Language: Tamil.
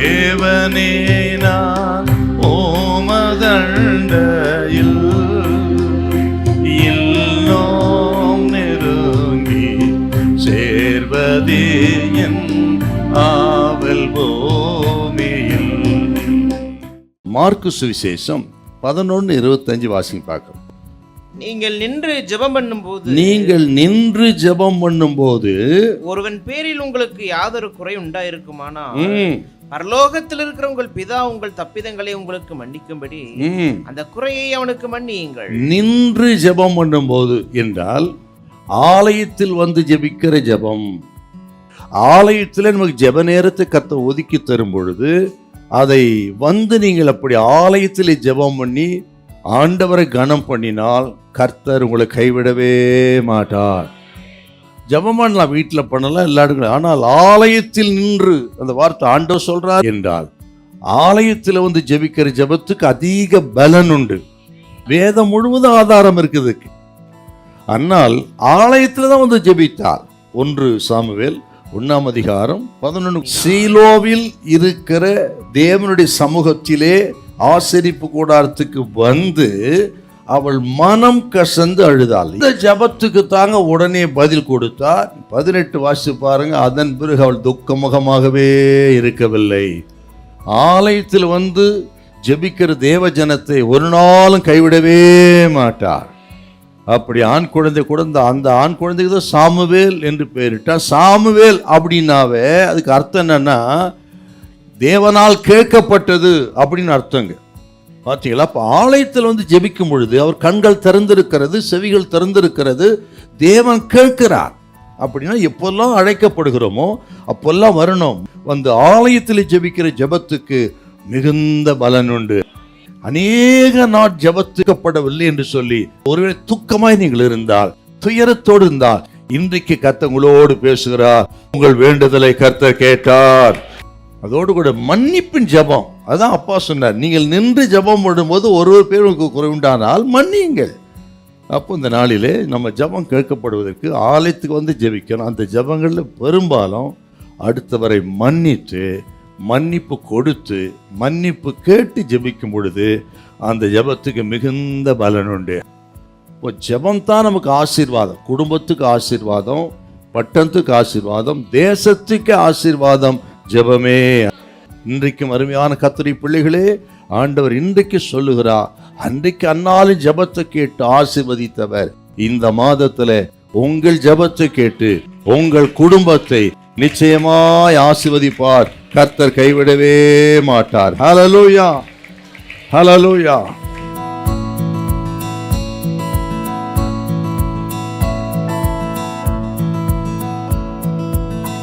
தேவனே நான் ஓமதண்டையில் இன்னும் நெருங்கி சேர்வதே என் ஆவல் பூமியில். மார்க்கு சுவிசேஷம் 11:25 வாசிங்க பார்க்கிறோம். நீங்கள் நின்று ஜெபம் பண்ணும்போது ஒருவன் பேரில் உங்களுக்கு யாதொரு குறை உண்டாயிருக்குமானா பரலோகத்தில் இருக்கிற உங்கள் பிதா உங்கள் தப்பிதங்களை உங்களுக்கு மன்னிக்கும்படி அந்த குறையை அவனுக்கு மன்னியுங்கள். நின்று ஜெபம் பண்ணும்போது என்றால் ஆலயத்தில் வந்து ஜெபிக்கிற ஜெபம். ஆலயத்தில் நமக்கு ஜெப நேரத்தை கர்த்தர் ஒதுக்கி தரும் பொழுது அதை வந்து நீங்கள் அப்படி ஆலயத்தில் ஜெபம் பண்ணி ஆண்டவரை கனம் பண்ணினால் கர்த்தர் உங்களை கைவிடவே மாட்டார். ஜெபம் பண்ணலாம், வீட்டில் பண்ணலாம், எல்லா இடங்களும். ஆனால் ஆலயத்தில் நின்று, அந்த வார்த்தை ஆண்டவர் சொல்றார் என்றால் ஆலயத்தில் வந்து ஜெபிக்கிற ஜெபத்துக்கு அதிக பலன் உண்டு. வேதம் முழுவதும் ஆதாரம் இருக்குது. ஆனால் ஆலயத்தில் தான் வந்து ஜெபித்தார். 1 சாமுவேல் 1:11 சீலோவில் இருக்கிற தேவனுடைய சமூகத்திலே ஆசரிப்பு கூடாரத்துக்கு வந்து அவள் மனம் கசந்து அழுதாள். இந்த ஜபத்துக்கு தாங்க உடனே பதில் கொடுத்தார். 18 வாசி பாருங்க. அதன் பிறகு அவள் துக்கமுகமாகவே இருக்கவில்லை. ஆலயத்தில் வந்து ஜெபிக்கிற தேவ ஜனத்தை ஒரு நாளும் கைவிடவே மாட்டார். அப்படி ஆண் குழந்தை கூட அந்த ஆண் குழந்தைக்கு தான் சாமுவேல் என்று பெயரிட்டார். சாமுவேல் அப்படின்னாவே அதுக்கு அர்த்தம் என்னன்னா தேவனால் கேட்கப்பட்டது அப்படின்னு அர்த்தங்க. பார்த்தீங்களா? அப்போ ஆலயத்தில் வந்து ஜெபிக்கும் பொழுது அவர் கண்கள் திறந்திருக்கிறது, செவிகள் திறந்திருக்கிறது, தேவன் கேட்கிறார். அப்படின்னா எப்பெல்லாம் அழைக்கப்படுகிறோமோ அப்பெல்லாம் வரணும். வந்து ஆலயத்தில் ஜெபிக்கிற ஜெபத்துக்கு மிகுந்த பலன் உண்டு. அநேக நாள் ஜெபத்துக்கப்படவில்லை என்று சொல்லி ஒருவேளை துக்கமாய் நீங்கள் இருந்தால், துயரத்தோடு இருந்தால், இன்றைக்கு கர்த்தர் உங்களோடு பேசுகிறார். உங்கள் வேண்டுதலை கர்த்தர் கேட்டார். அதோடு கூட மன்னிப்பின் ஜெபம். அதான் அப்பா சொன்னார், நீங்கள் நின்று ஜெபம் பண்ணும்போது ஒரு பேர் உங்களுக்கு குறை உண்டானால் மன்னியுங்கள். அப்போ இந்த நாளிலே நம்ம ஜெபம் கேட்கப்படுவதற்கு ஆலயத்துக்கு வந்து ஜெபிக்கணும். அந்த ஜெபங்களில் பெரும்பாலும் அடுத்தவரை மன்னித்து, மன்னிப்பு கொடுத்து, மன்னிப்பு கேட்டு ஜெபிக்கும் பொழுது அந்த ஜெபத்துக்கு மிகுந்த பலன் உண்டு. இப்போ ஜெபம் தான் நமக்கு ஆசீர்வாதம். குடும்பத்துக்கு ஆசீர்வாதம், பட்டணத்துக்கு ஆசீர்வாதம், தேசத்துக்கு ஆசீர்வாதம் ஜெபமே. இன்றைக்கும் அருமையான கர்த்தருடைய பிள்ளைகளே, ஆண்டவர் இன்றைக்கு சொல்லுகிறார், அன்றைக்கு அன்னாலும் ஜெபத்தை கேட்டு ஆசீர்வதித்தவர் இந்த மாதத்துல உங்கள் ஜெபத்தை கேட்டு உங்கள் குடும்பத்தை நிச்சயமாய் ஆசீர்வதிப்பார். கர்த்தர் கைவிடவே மாட்டார். ஹல்லேலூயா, ஹல்லேலூயா.